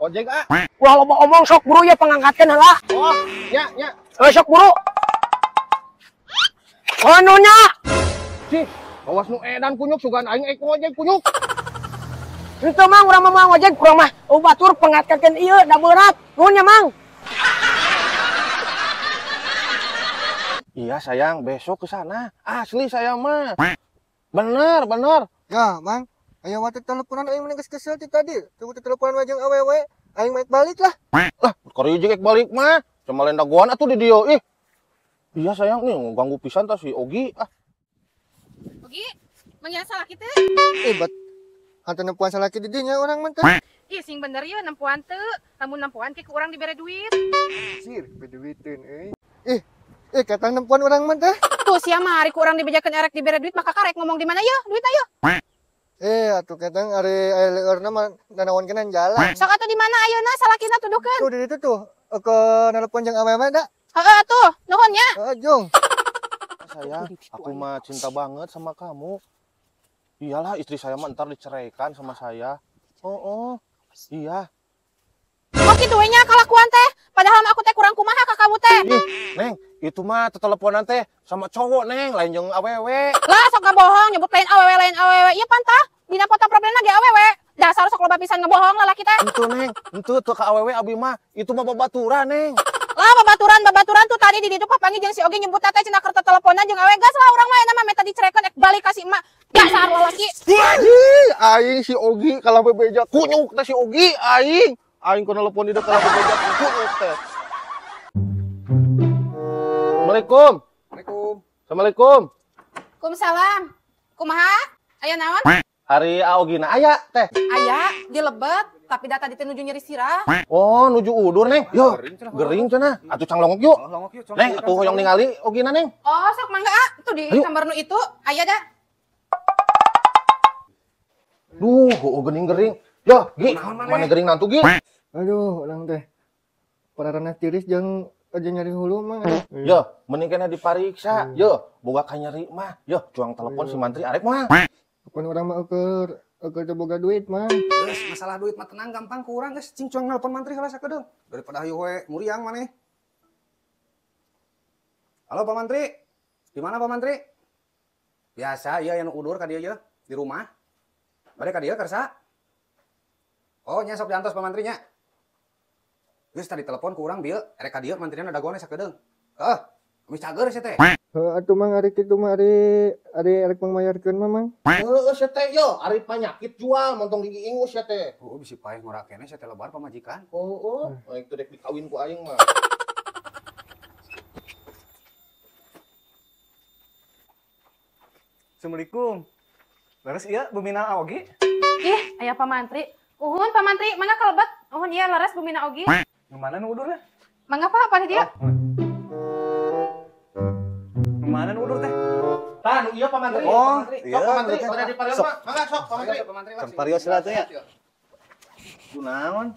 ojek ah. Wah lo mau omong sok buru ya pengangkatkan lah. Oh, nya. Sok buru. Kononya. Sih, awas nu edan kunyuk sugan aing ek ojek kunyuk. Itu mang urang mah ojek kurang mah. Batur pengangkatkan ieu da berat. Nuhun nya mang. Iya sayang, besok ke sana. Asli sayang mah. Bener. Ya, Mang. Ayo waktu teleponan aing mending kesel ti tadi. Tunggu teleponan wajeng awewe. Aing maik balik lah. Lah, kori ojek balik mah. Cuma lenda goan atuh di dieu. Ih. Iya sayang nih ngeganggu pisan tah si Ogi. Ah. Ogi, manggil salah kita. Bat. Hantu nempuan salaki di dinya orang mah teh. Ih, sing bener ya nempuan teu. Lamun nempuan ke urang dibere duit. Sir, beduiteun euy. Katang nempuan orang mah teh. Tuh sia mah hari ku urang dibejakeun erek dibere duit maka karek ngomong di mana ya? Duit ayo. Atuh katang ari leurna mah nanaonkeun jalan. Sok atuh di mana ayeuna salakina tuduhkeun. Tuh di ditu tuh. Ke nelpon jeung awewe da. Heeh atuh, nuhun nya. Jong. Sayang, aku mah cinta banget sama kamu. Iyalah istri saya mah ntar diceraikan sama saya. Oh. Iya. Oh kitu we nya kalakuan teh. Padahal mah aku teh kurang kumaha ka kamu teh. Ih, Neng, itu mah teteleponan teh sama cowok Neng, lain jeung awewe. Lah sok bohong nyebut lain awewe. Ieu pantah. Dina foto profilna ge awewe. Dasar sok loba pisan ngebohong lalaki teh. Itu Neng, itu tuh ke awewe abi mah, itu mah babaturan Neng. Lah babaturan tuh tadi di ditu papangi jeung si Ogi nyebut teh cenah keur teleponan jeung awewe gas lah urang mah eta mah meta dicerekeun ek balik ka si emak. Dasar lalaki. Aing si Ogi kalau bebeja kunyuk teh si Ogi aing ku nelpon di deuk kalau bebeja kunyuk teh. Assalamualaikum. Waalaikumsalam. Kumaha? Aya naon? Hari Aogina aya teh. Aya di Lebet, tapi data di nuju nyeri sirah. Oh, nuju udur Neng. Yo, gering cenah. Atuh cang longok yuk. Neng, atuh hoyong ningali Ogina Neng. Oh, sok mangga ah. Tuh di gambar nu itu aya dah. Duh, geuning. Yo, Gi, mana gering nantu Gi? Aduh, urang teh. Pararana tiris jeung aja nyari hulu mah. Yo, mending kena dipariksa. Yo, boga ka nyeri mah. Yo, cuang telepon si mantri arek mah. Pun urang mah eukeur boga duit mah. Geus masalah duit mah tenang gampang ku urang geus cing cuang nelpon mantri heula sakedeung daripada hayu we muriang maneh. Halo Pak Mantri. Di mana Pak Mantri? Biasa ieu anu udur ka dieu ye di rumah. Bade ka dieu kersa? Oh, nya sok diantos Pak Mantri nya. Geus tadi telepon ku urang dieu, erek ka dieu mantrina dagone sakedeung. Heeh. Geus cager sia teh. Atuh mang ari kitu mah ari arek pangmayarkeun mah mang. Heeh, sia teh yo, ari panyakit jual montong gigi ingus sia teh. Oh, bisi paeh ngorakene sia teh lebar pamajikan. Oh, itu dek dikawin ku aing mah. Assalamualaikum. Laras iya Bumina Aogi? Ih, aya Pak Mantri. Uhun Pak Mantri, mangga kalebet. Uhun ieu laras Bumina Ogi. Gimana nu udurnya? Mangga Pak, apa dia? Gimana nu udur teh? Tah, nu ieu Pak Mantri. Oh, Sok Pak Mantri, pada di parieus mah. Mangga sok Pak Mantri. Kan parios lah teh ya. Kunaon?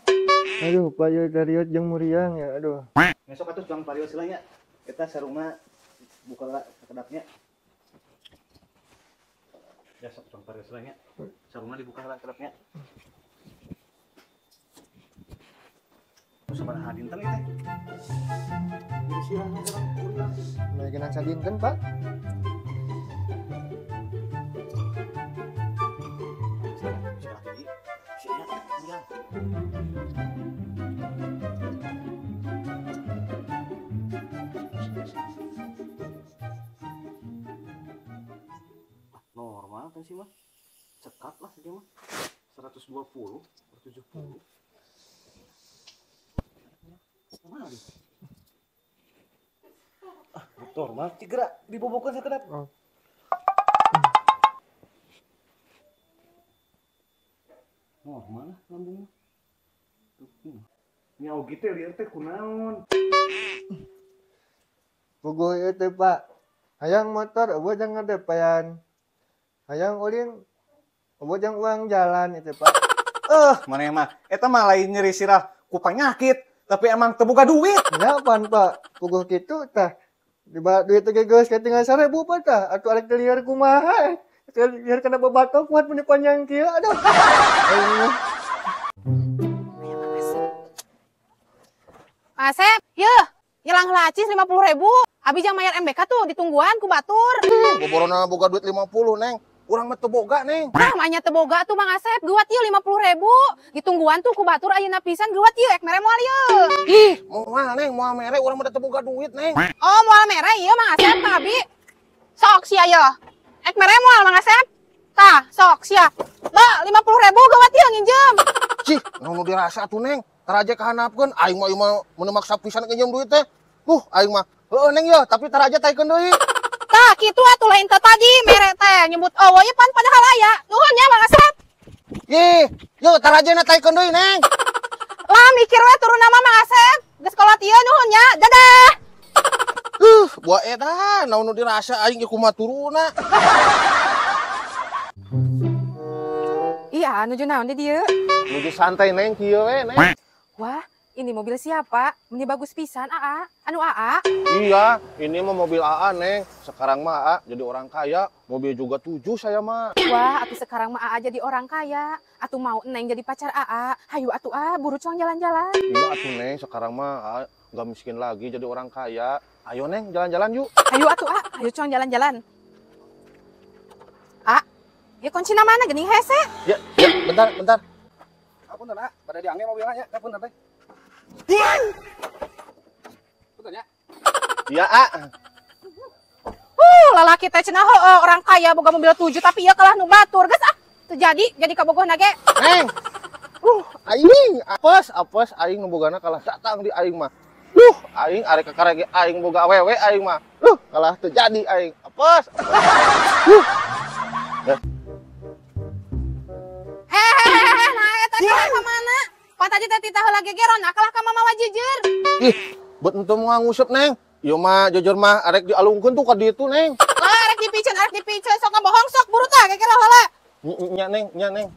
Aduh, payo dariot jeung muriang ya. Aduh. Besok atuh cuang parios lah nya. Kita sarungna buka lah kedapnya. Ya sok cuang parios lah nya. Sarungna dibuka lah kedapnya. Sabar hadinten ieu teh. Silahnya sareng muriang. Naikeun sadinten, Pak. Normal kan sih mah. Cekat lah dia mah. 120 per 70. Mana dia? Normal, tiga dibobokan sakedap. Normal lah lambungnya. Nya ogi teh lieur teh kunaon? Puguh ieu teh, Pak. Hayang motor eueuh jang ngadepan. Hayang ulin eueuh jang uang jalan itu, Pak. Maneh mah eta mah lain nyeri sirah ku panyakit, tapi emang teu boga duit. Ya pan, Pak. Puguh kitu tah. Dibalik duit teh geus katingal 1000 Pak tah. Atuh arek teh lieur kumaha? Lieur kana babatok kuat mun panjang kieu. Aduh. Aya Mang Asep. Asep, yeuh, nyelang lacis 50.000. Abi jang mayar MBK tuh ditungguan ku batur. Boborona boga duit 50, Neng. Urang mah teu boga, Neng. Nah, mahnya teboga tuh Mang Asep, geuat ieu 50.000. Ditungguan tuh ku batur ayeuna pisan geuat ieu ek mere moal ieu. Ih, moal, Neng, moal mere urang mah teu boga duit, Neng. Oh, moal mere ieu Mang Asep, Kang Abi. Sok sia ieu. Ek mere moal Mang Asep. Tah, sok sia. Da, 50.000 geuat ieu nginjem. Cih, nu dirasa tuh, Neng. Taraje kahanapkeun aing mah ieu mah mun maksa pisan nginjem duit teh. Aing mah heueuh, Neng ya, tapi taraje taikeun deui. Tah, kitu atuh lain teh tadi mere teh nyebut eueuh ye pan padahal aya. Nuhun ya Mang Asep. Ih, yo taraje na taikeun deui, Neng. Lah mikir we turun nama Mang Asep. Geus kolot ieu nuhun ya. Dadah. Buah edan, naon nu dirasa aing ieu kumaha turuna. Iya, nuju naon di dieu? Nuju santai, Neng, kieu we, Neng. Wah, ini mobil siapa? Ini bagus pisan, AA. Anu AA? Iya, ini mah mobil AA, Neng. Sekarang mah AA jadi orang kaya, mobil juga 7 saya mah. Wah, atuh sekarang mah AA jadi orang kaya. Atuh mau Neng jadi pacar AA. Hayu atuh buru cuang jalan-jalan. Iya atuh, Neng, sekarang mah AA gak miskin lagi jadi orang kaya. Ayo, Neng, jalan-jalan yuk. Hayu atuh hayu cuang jalan-jalan. Ya kuncina mana geuning hese? Ya, bentar. Punten, pada diangge mobilnya ya, punten teh. Punten ya. Iya, A. Lalaki teh cenah orang kaya boga mobil 7 tapi ieu kalah nu batur. Geus terjadi jadi kabogohna ge. Neng. Aing apes aing nu bogana kalah datang di aing mah. Aing arek kakarege aing boga awewe aing mah. Kalah terjadi aing. Apes. Nah eta ka mana? Pan tadi teh titah heula gegeron kalah ka mama wajijeur. Ih, bet ente mau ngusep, Neng. Ieu mah jujur mah arek dialungkeun tuh ka ditu, Neng. Lah arek dipiceun sok ngabohong sok buru tah gegera heula. Nya, Neng.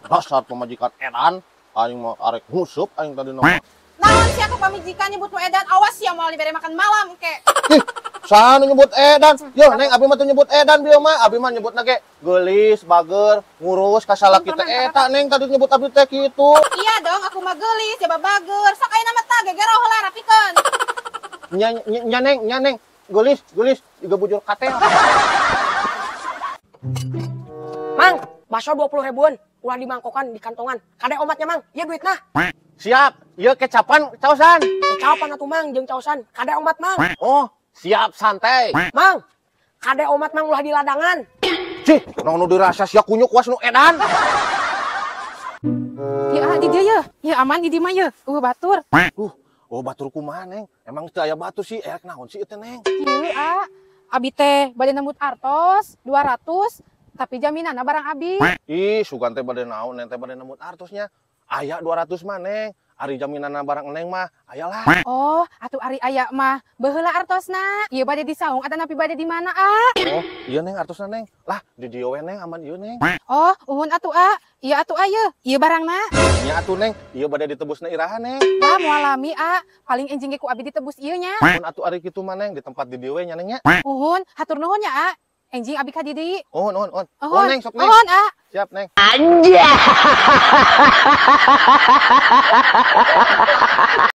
Dasar pemajikan edan. Aing mah arek ngusep aing tadi nama. Naon sia ka pamijikan nyebut nu edan awas sia moal dibere makan malam ke. Ih, saha nu nyebut edan? Yo, Neng, abi mah teu nyebut edan bieu mah. Abi mah nyebutna ge geulis, bager, ngurus ka salaki teh eta, Neng, tadi nyebut abi teh kitu. Iya dong, aku mah geulis, jaba bager. Sok ayeuna mah tah gegera heula rapikeun. Nya, Neng. Geulis, juga bujur katel. Mang, bakso 20.000-an. Ulah dimangkokan di kantongan. Kade omatnya, Mang. Ieu duitna. Siap. Ieu kecapan caosan. Kecapan atuh, Mang, jeung caosan. Kade omat, Mang. Oh, siap santai. Mang, kade omat, Mang, ulah di ladangan. Cih, naon nu dirasa sia kunyuk was nu edan. Ya di dia ya. Ya aman di dieu mah ye. Batur. Oh batur kumaha, Neng? Emang teu aya batur sih, erek naon sih teh, Neng? Ieu abi teh bade nembut artos 200 tapi jaminanna barang abi. Ih, sugan teh bade naon, Neng teh bade nemut artosnya. Aya 200 mah, Neng. Ari jaminanna barang Neng mah, ayalah. Oh, atuh ari aya mah baheula artosna. Ieu bade disaung atau napi bade di mana, Oh, iya, Neng, artosna, Neng. Lah, di dieu we, Neng, aman ieu, Neng. Oh, uhun atuh Ieu atuh ieu. Ieu barangna. Nya atuh, Neng. Ieu bade ditebusna iraha, Neng. Lah moal lami paling enjing ge ku abi ditebus ieu nya. Mun atuh ari kitu mah, Neng, di tempat di dieu we nya, Neng nya. Uhun, hatur nuhun ya, enjing abi ka didi. Oh, on. Oh, Uhun, Neng, sok, Neng. uhun, Siap, Neng. Anjay.